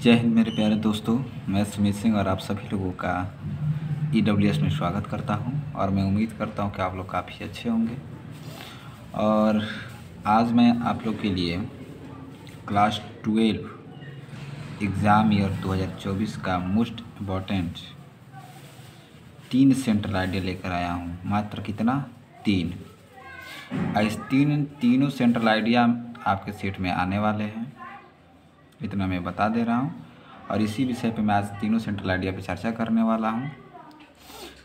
जय हिंद मेरे प्यारे दोस्तों। मैं सुमित सिंह और आप सभी लोगों का EWS में स्वागत करता हूं और मैं उम्मीद करता हूं कि आप लोग काफ़ी अच्छे होंगे। और आज मैं आप लोग के लिए क्लास 12 एग्ज़ाम ईयर 2024 का मोस्ट इम्पॉर्टेंट 3 सेंट्रल आइडिया लेकर आया हूं। मात्र कितना? 3। इस तीनों सेंट्रल आइडिया आपके सेट में आने वाले हैं, इतना मैं बता दे रहा हूँ। और इसी विषय पे मैं आज तीनों सेंट्रल आइडिया पे चर्चा करने वाला हूँ।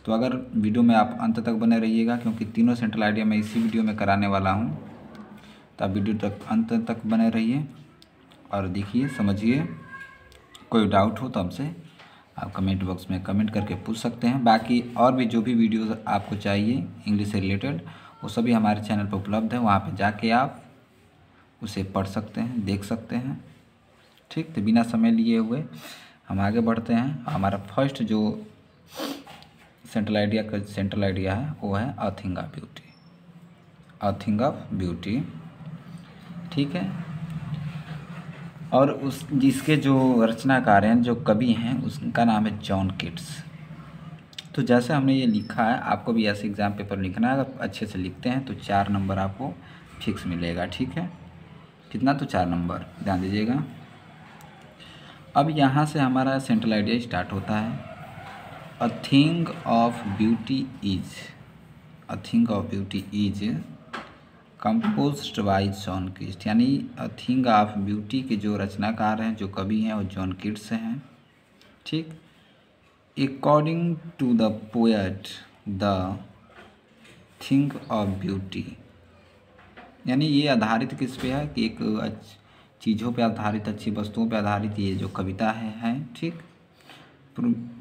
तो अगर वीडियो में आप अंत तक बने रहिएगा, क्योंकि तीनों सेंट्रल आइडिया मैं इसी वीडियो में कराने वाला हूँ। तो आप वीडियो तक अंत तक बने रहिए और देखिए, समझिए। कोई डाउट हो तो हमसे आप कमेंट बॉक्स में कमेंट करके पूछ सकते हैं। बाकी और भी जो भी वीडियोज़ आपको चाहिए इंग्लिश से रिलेटेड, वो सभी हमारे चैनल पर उपलब्ध है। वहाँ पर जाके आप उसे पढ़ सकते हैं, देख सकते हैं। ठीक, तो बिना समय लिए हुए हम आगे बढ़ते हैं। हमारा फर्स्ट जो सेंट्रल आइडिया है वो है a thing of beauty. A thing of beauty, ठीक है। और उस जिसके जो रचनाकार हैं, जो कवि हैं, उसका नाम है जॉन कीट्स। तो जैसे हमने ये लिखा है, आपको भी ऐसे एग्ज़ाम पेपर लिखना है। अगर अच्छे से लिखते हैं तो 4 नंबर आपको फिक्स मिलेगा, ठीक है। कितना? तो 4 नंबर, ध्यान दीजिएगा। अब यहाँ से हमारा सेंट्रल आइडिया स्टार्ट होता है। A thing of beauty is composed bye John Keats. यानी अ थिंग ऑफ ब्यूटी के जो रचनाकार हैं, जो कवि हैं, वो जॉन कीट्स हैं, ठीक। According to the poet the thing of beauty, यानी ये आधारित किस पे है कि एक चीज़ों पे आधारित, अच्छी वस्तुओं पे आधारित ये जो कविता है, ठीक।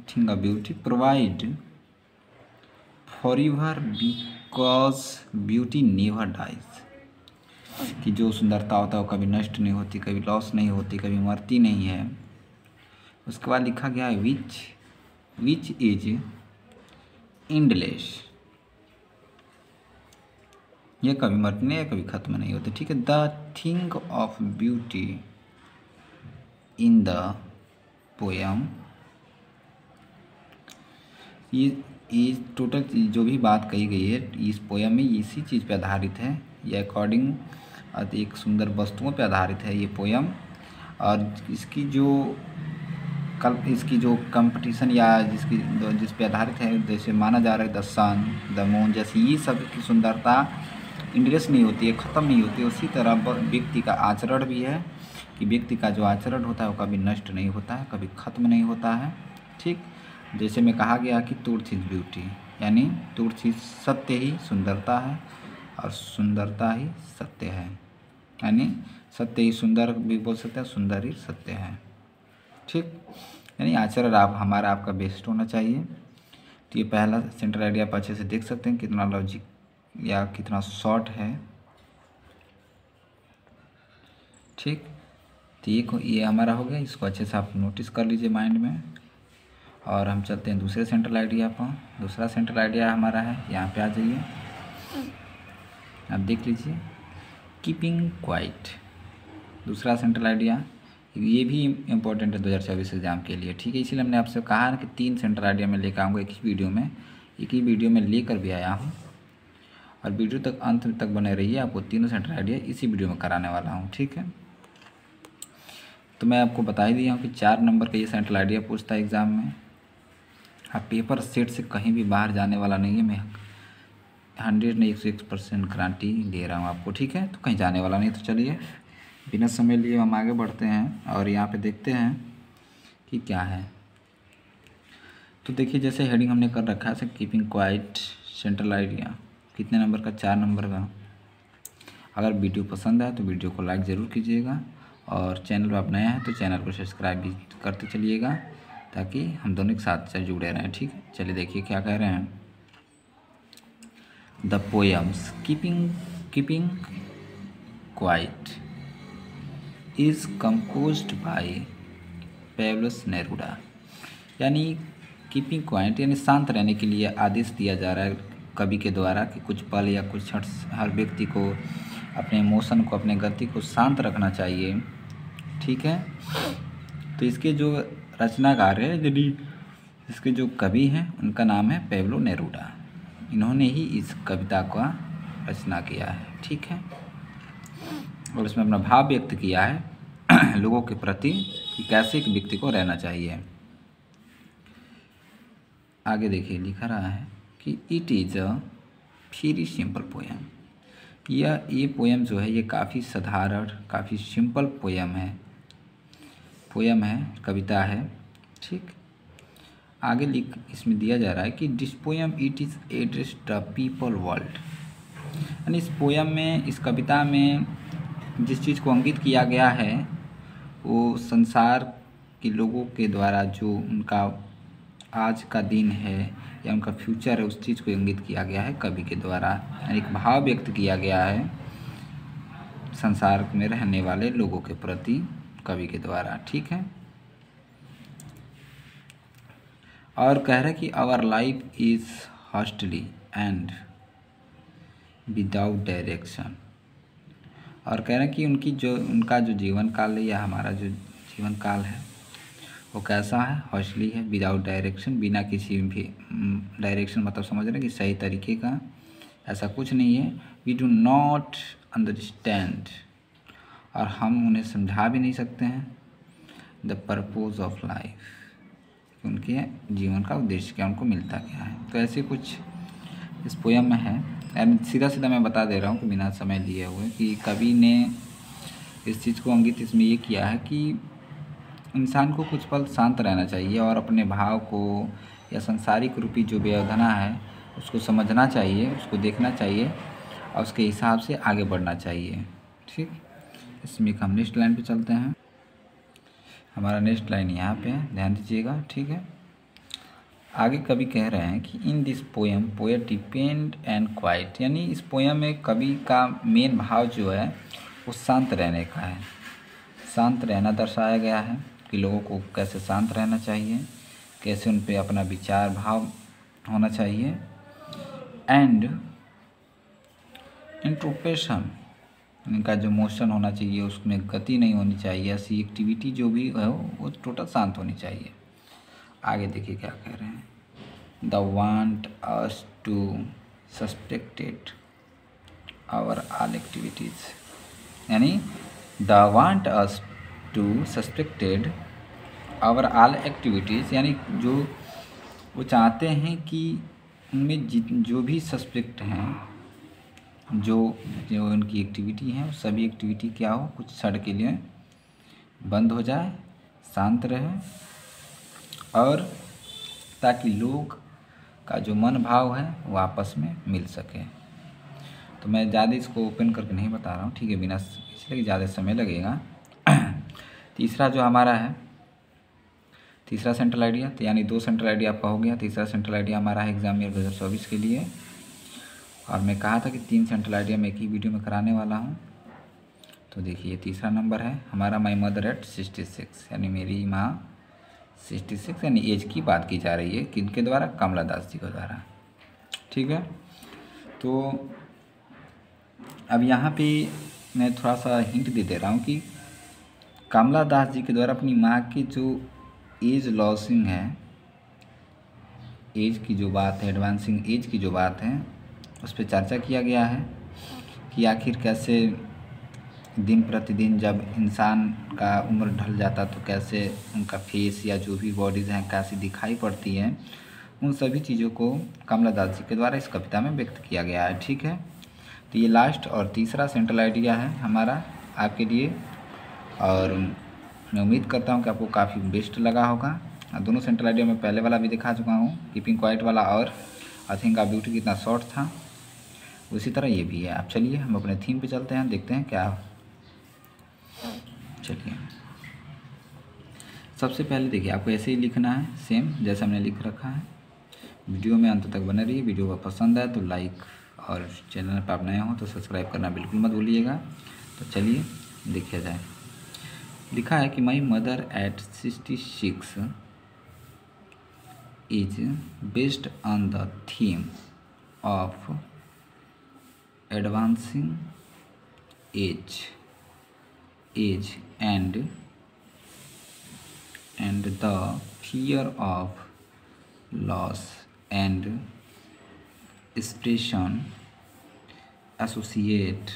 Thing of beauty provide forever because beauty never dies. कि जो सुंदरता होता है वो कभी नष्ट नहीं होती, कभी लॉस नहीं होती, कभी मरती नहीं है। उसके बाद लिखा गया है विच इज एंडलेस। ये कभी मरती नहीं है, कभी ख़त्म नहीं होती, ठीक है। The thing of beauty in the poem, ये टोटल जो भी बात कही गई है इस पोएम में, इसी चीज़ पे आधारित है। ये अकॉर्डिंग एक सुंदर वस्तुओं पे आधारित है ये पोएम। और इसकी जो कंपटीशन या जिस पे आधारित है, जैसे माना जा रहा है द सन, द मून, जैसे ये सब की सुंदरता इंड्रेस नहीं होती है, ख़त्म नहीं होती है। उसी तरह व्यक्ति का आचरण भी है कि व्यक्ति का जो आचरण होता है वो कभी नष्ट नहीं होता है, कभी ख़त्म नहीं होता है, ठीक। जैसे में कहा गया कि ट्रूथ इज ब्यूटी, यानी ट्रूथ इज सत्य ही सुंदरता है और सुंदरता ही सत्य है। यानी सत्य ही सुंदर भी बोल सकते हैं, सुंदर ही सत्य है, ठीक। यानी आचरण आपका बेस्ट होना चाहिए। तो ये पहला सेंट्रल आइडिया आप अच्छे से देख सकते हैं कितना लॉजिक या कितना शॉर्ट है, ठीक। तो ये हमारा हो गया। इसको अच्छे से आप नोटिस कर लीजिए माइंड में। और हम चलते हैं दूसरे सेंट्रल आइडिया पर। दूसरा सेंट्रल आइडिया हमारा है, यहाँ पे आ जाइए, आप देख लीजिए, कीपिंग क्वाइट। दूसरा सेंट्रल आइडिया, ये भी इम्पोर्टेंट है 2024 एग्ज़ाम के लिए, ठीक है। इसीलिए हमने आपसे कहा कि 3 सेंट्रल आइडिया में लेकर आऊँगा एक ही वीडियो में लेकर भी आया हूँ। और वीडियो तक अंत तक बने रहिए, आपको तीनों सेंट्रल आइडिया इसी वीडियो में कराने वाला हूँ, ठीक है। तो मैं आपको बता ही दिया हूँ कि 4 नंबर का ये सेंट्रल आइडिया पूछता है एग्ज़ाम में। आप पेपर सेट से कहीं भी बाहर जाने वाला नहीं है। मैं 100 नहीं 101% गारंटी दे रहा हूँ आपको, ठीक है। तो कहीं जाने वाला नहीं। तो चलिए बिना समय लिए हम आगे बढ़ते हैं और यहाँ पे देखते हैं कि क्या है। तो देखिए, जैसे हेडिंग हमने कर रखा है कीपिंग क्वाइट सेंट्रल आइडिया, कितने नंबर का? 4 नंबर का। अगर वीडियो पसंद आए तो वीडियो को लाइक ज़रूर कीजिएगा और चैनल पर आप नया है तो चैनल को सब्सक्राइब भी करते चलिएगा, ताकि हम दोनों के साथ से जुड़े रहें, ठीक है। चलिए देखिए क्या कह रहे हैं। The poems keeping quiet is composed bye Pablo Neruda. यानी कीपिंग क्वाइट यानी शांत रहने के लिए आदेश दिया जा रहा है कवि के द्वारा कि कुछ पल या कुछ क्षण हर व्यक्ति को अपने इमोशन को, अपने गति को शांत रखना चाहिए, ठीक है। तो इसके जो रचनाकार है यदि इसके जो कवि हैं उनका नाम है पेब्लो नेरूदा। इन्होंने ही इस कविता का रचना किया है, ठीक है। और इसमें अपना भाव व्यक्त किया है लोगों के प्रति कि कैसे एक व्यक्ति को रहना चाहिए। आगे देखिए लिखा रहा है कि it is a very simple poem. ये पोएम जो है ये काफ़ी साधारण, काफ़ी सिंपल पोएम है, कविता है, ठीक। आगे लिख इसमें दिया जा रहा है कि this poem it is address the people world. यानी इस पोएम में, इस कविता में जिस चीज़ को अंकित किया गया है वो संसार के लोगों के द्वारा जो उनका आज का दिन है या उनका फ्यूचर है उस चीज़ को इंगित किया गया है कवि के द्वारा। यानी एक भाव व्यक्त किया गया है संसार में रहने वाले लोगों के प्रति कवि के द्वारा, ठीक है। और कह रहे कि our life is hastily and without direction. और कह रहे हैं कि उनका जो जीवन काल है या हमारा जो जीवन काल है वो कैसा है, हॉस्टली है, विदाउट डायरेक्शन, बिना किसी भी डायरेक्शन, मतलब समझ रहे हैं कि सही तरीके का ऐसा कुछ नहीं है। वी डू नॉट अंडरस्टैंड, और हम उन्हें समझा भी नहीं सकते हैं द पर्पज़ ऑफ लाइफ, उनके जीवन का उद्देश्य क्या, उनको मिलता क्या है। तो ऐसे कुछ इस पोयम में है। सीधा सीधा मैं बता दे रहा हूँ कि बिना समय लिए हुए कि कवि ने इस चीज़ को अंकित इसमें ये किया है कि इंसान को कुछ पल शांत रहना चाहिए और अपने भाव को या सांसारिक रूपी जो व्यवधाना है उसको समझना चाहिए, उसको देखना चाहिए और उसके हिसाब से आगे बढ़ना चाहिए, ठीक। इसमें हम नेक्स्ट लाइन पे चलते हैं। हमारा नेक्स्ट लाइन यहाँ पे है, ध्यान दीजिएगा, ठीक है। आगे कवि कह रहे हैं कि in this poem poet depend and quite. यानी इस पोएम में कवि का मेन भाव जो है वो शांत रहने का है। शांत रहना दर्शाया गया है कि लोगों को कैसे शांत रहना चाहिए, कैसे उन पे अपना विचार भाव होना चाहिए। एंड इंट्रोस्पेक्शन, इनका जो मोशन होना चाहिए उसमें गति नहीं होनी चाहिए, ऐसी एक्टिविटी जो भी है वो टोटल शांत होनी चाहिए। आगे देखिए क्या कह रहे हैं, they want us to suspected our all activities. यानी they want us to suspected our all activities, यानी जो वो चाहते हैं कि उनमें जो भी सस्पेक्ट हैं, जो उनकी एक्टिविटी हैं सभी एक्टिविटी क्या हो, कुछ क्षण के लिए बंद हो जाए, शांत रहे, और ताकि लोग का जो मन भाव है वो आपस में मिल सके। तो मैं ज़्यादा इसको ओपन करके नहीं बता रहा हूँ, ठीक है, बिना इसलिए ज़्यादा समय लगेगा। तीसरा जो हमारा है, तीसरा सेंट्रल आइडिया, तो यानी 2 सेंट्रल आइडिया आपका हो गया। तीसरा सेंट्रल आइडिया हमारा है एग्जाम ईयर 2024 के लिए, और मैं कहा था कि 3 सेंट्रल आइडिया मैं एक ही वीडियो में कराने वाला हूँ। तो देखिए तीसरा नंबर है हमारा माई मदर एट 66, यानी मेरी माँ 66, यानी एज की बात की जा रही है किनके द्वारा, कमला दास जी के द्वारा, ठीक है। तो अब यहाँ पे मैं थोड़ा सा हिंट दे रहा हूँ कि कमला दास जी के द्वारा अपनी माँ की जो एज लॉसिंग है, एज की जो बात है, एडवांसिंग एज की जो बात है, उस पर चर्चा किया गया है कि आखिर कैसे दिन प्रतिदिन जब इंसान का उम्र ढल जाता तो कैसे उनका फेस या जो भी बॉडीज़ हैं कैसी दिखाई पड़ती हैं, उन सभी चीज़ों को कमला दास जी के द्वारा इस कविता में व्यक्त किया गया है, ठीक है। तो ये लास्ट और तीसरा सेंट्रल आइडिया है हमारा आपके लिए, और मैं उम्मीद करता हूँ कि आपको काफ़ी बेस्ट लगा होगा। दोनों सेंट्रल आइडिया मैं पहले वाला भी दिखा चुका हूँ, कीपिंग क्वाइट वाला, और आई थिंक आप ब्यूटी कितना शॉर्ट था, उसी तरह ये भी है। आप चलिए हम अपने थीम पे चलते हैं, देखते हैं क्या। चलिए सबसे पहले देखिए आपको ऐसे ही लिखना है, सेम जैसा हमने लिख रखा है। वीडियो में अंत तक बने रहिए। वीडियो को पसंद आए तो लाइक, और चैनल पर आप नए हो तो सब्सक्राइब करना बिल्कुल मत भूलिएगा। तो चलिए देखिए जाए। लिखा है कि my mother eight 66 is based on the theme of advancing as and the fear of loss and expression associate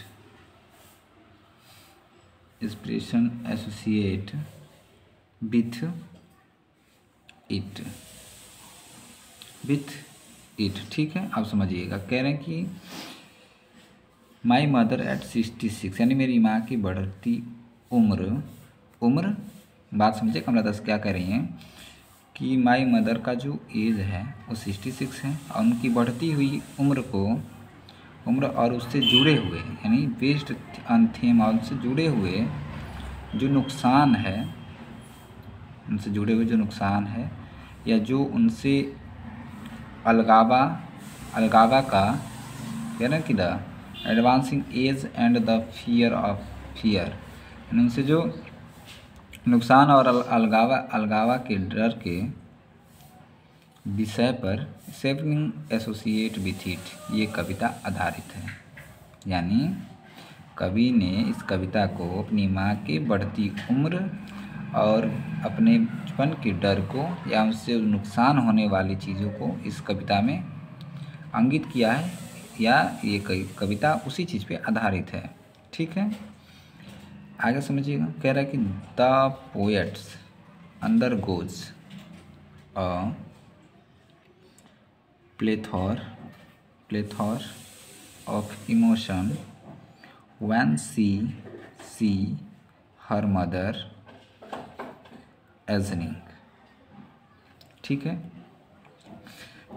with it. ठीक है, आप समझिएगा। कह रहे हैं कि माई मदर एट 66, यानी मेरी माँ की बढ़ती उम्र बात समझे कमला दास क्या कह रही हैं कि माई मदर का जो एज है वो 66 है, और उनकी बढ़ती हुई उम्र और उससे जुड़े हुए, यानी बेस्ड ऑन थीम और उनसे जुड़े हुए जो नुकसान है, या जो उनसे अलगावा का कह रहे हैं कि the advancing as and the fear, यानी उनसे जो नुकसान और अलगावा के डर के विषय पर सेविंग एसोसिएट विथ इट, ये कविता आधारित है। यानी कवि ने इस कविता को अपनी माँ की बढ़ती उम्र और अपने बचपन के डर को या उनसे नुकसान होने वाली चीज़ों को इस कविता में अंकित किया है, या ये कविता उसी चीज़ पे आधारित है। ठीक है, आगे समझिएगा। कह रहा है कि the poets undergoes a plethora of emotion when she see her mother aging। ठीक है,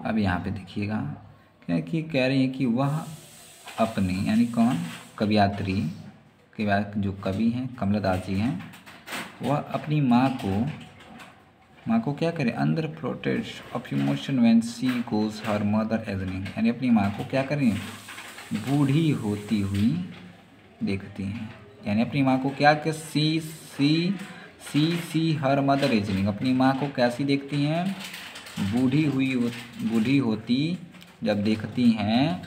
अब यहाँ पे देखिएगा क्या कि कह रही है कि वह अपनी, यानी कौन, कवियात्री के बाद जो कवि हैं कमला दास जी हैं, वह अपनी माँ को क्या करे, under protest of emotion when she goes her mother ageing, यानी अपनी माँ को क्या करें, बूढ़ी होती हुई देखती हैं। यानी अपनी माँ को क्या कि सी हर मदर एजनिंग, अपनी माँ को कैसी देखती हैं, बूढ़ी होती जब देखती हैं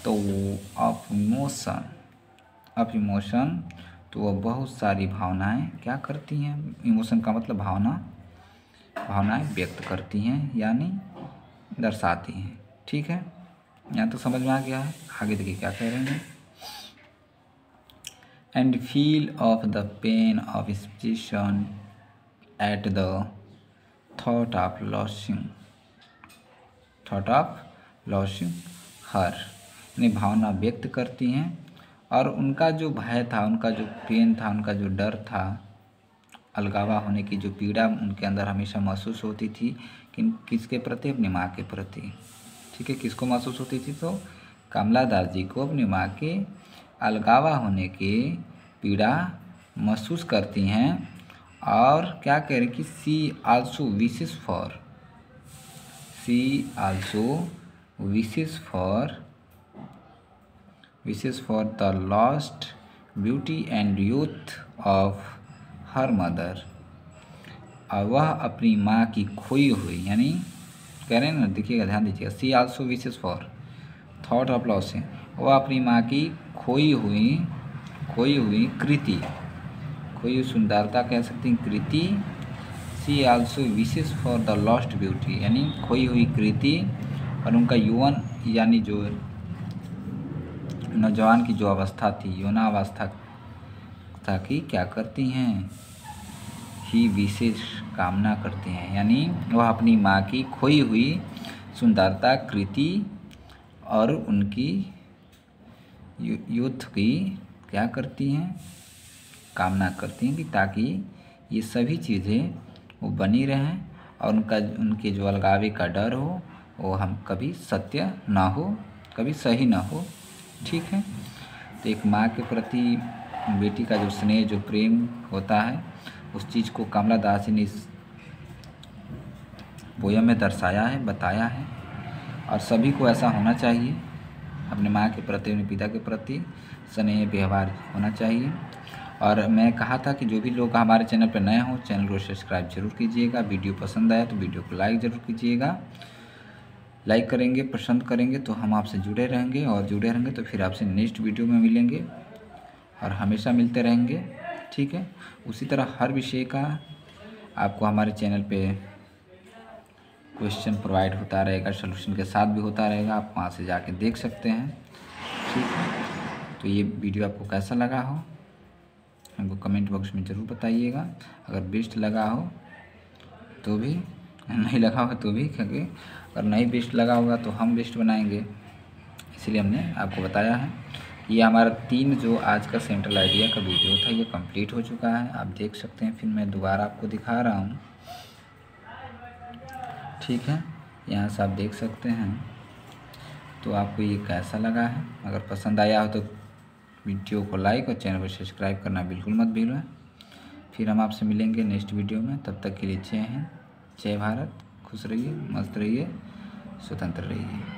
तो ऑफ इमोशन तो वह बहुत सारी भावनाएं क्या करती हैं, इमोशन का मतलब भावनाएं व्यक्त करती हैं, यानी दर्शाती हैं। ठीक है, यहाँ तो समझ में आ गया है। आगे देखिए क्या कह रहे हैं, and feel of the pain of expression at the thought of losing her, यानी भावना व्यक्त करती हैं, और उनका जो भय था, उनका जो पेन था, उनका जो डर था, अलगावा होने की जो पीड़ा उनके अंदर हमेशा महसूस होती थी, किसके प्रति, अपनी माँ के प्रति। ठीक है, किसको महसूस होती थी, तो कमला दास जी को अपनी माँ के अलगावा होने की पीड़ा महसूस करती हैं। और क्या कह रही कि she also wishes for the lost beauty and youth of her mother, और वह अपनी माँ की खोई हुई, यानी कह रहे हैं ना, देखिएगा ध्यान दीजिएगा, she also wishes for thought of losing, वह अपनी माँ की खोई हुई कृति, खोई हुई सुंदरता कह सकते हैं, कृति। She also wishes for the lost beauty, यानी खोई हुई कृति, और उनका यौवन, यानी जो नौजवान की जो अवस्था थी, यौनावस्था की क्या करती हैं, ही विशेष कामना करते हैं। यानी वह अपनी माँ की खोई हुई सुंदरता, कृति और उनकी यूथ की क्या करती हैं, कामना करती हैं, कि ताकि ये सभी चीज़ें वो बनी रहें, और उनके जो अलगावे का डर हो वो हम कभी सत्य ना हो, कभी सही ना हो। ठीक है, तो एक माँ के प्रति बेटी का जो स्नेह, जो प्रेम होता है, उस चीज़ को कमला दास जी ने इस पोयम में दर्शाया है, बताया है, और सभी को ऐसा होना चाहिए, अपने माँ के प्रति, अपने पिता के प्रति स्नेह व्यवहार होना चाहिए। और मैं कहा था कि जो भी लोग हमारे चैनल पर नए हों, चैनल को सब्सक्राइब जरूर कीजिएगा। वीडियो पसंद आया तो वीडियो को लाइक ज़रूर कीजिएगा। लाइक करेंगे, पसंद करेंगे तो हम आपसे जुड़े रहेंगे, और जुड़े रहेंगे तो फिर आपसे नेक्स्ट वीडियो में मिलेंगे, और हमेशा मिलते रहेंगे। ठीक है, उसी तरह हर विषय का आपको हमारे चैनल पे क्वेश्चन प्रोवाइड होता रहेगा, सॉल्यूशन के साथ भी होता रहेगा, आप वहाँ से जाके देख सकते हैं। ठीक है, तो ये वीडियो आपको कैसा लगा हो हमको कमेंट बॉक्स में ज़रूर बताइएगा। अगर बेस्ट लगा हो तो भी, नहीं लगा हो तो भी, क्योंकि अगर नहीं बेस्ट लगा होगा तो हम बेस्ट बनाएंगे, इसलिए हमने आपको बताया है। ये हमारा 3 जो आज का सेंट्रल आइडिया का वीडियो था ये कंप्लीट हो चुका है, आप देख सकते हैं। फिर मैं दोबारा आपको दिखा रहा हूँ। ठीक है, यहाँ से आप देख सकते हैं। तो आपको ये कैसा लगा है? अगर पसंद आया हो तो वीडियो को लाइक और चैनल को सब्सक्राइब करना बिल्कुल मत भूलें। फिर हम आपसे मिलेंगे नेक्स्ट वीडियो में, तब तक के लिए जय हिंद, जय भारत, खुश रहिए, मस्त रहिए, स्वतंत्र रहिए।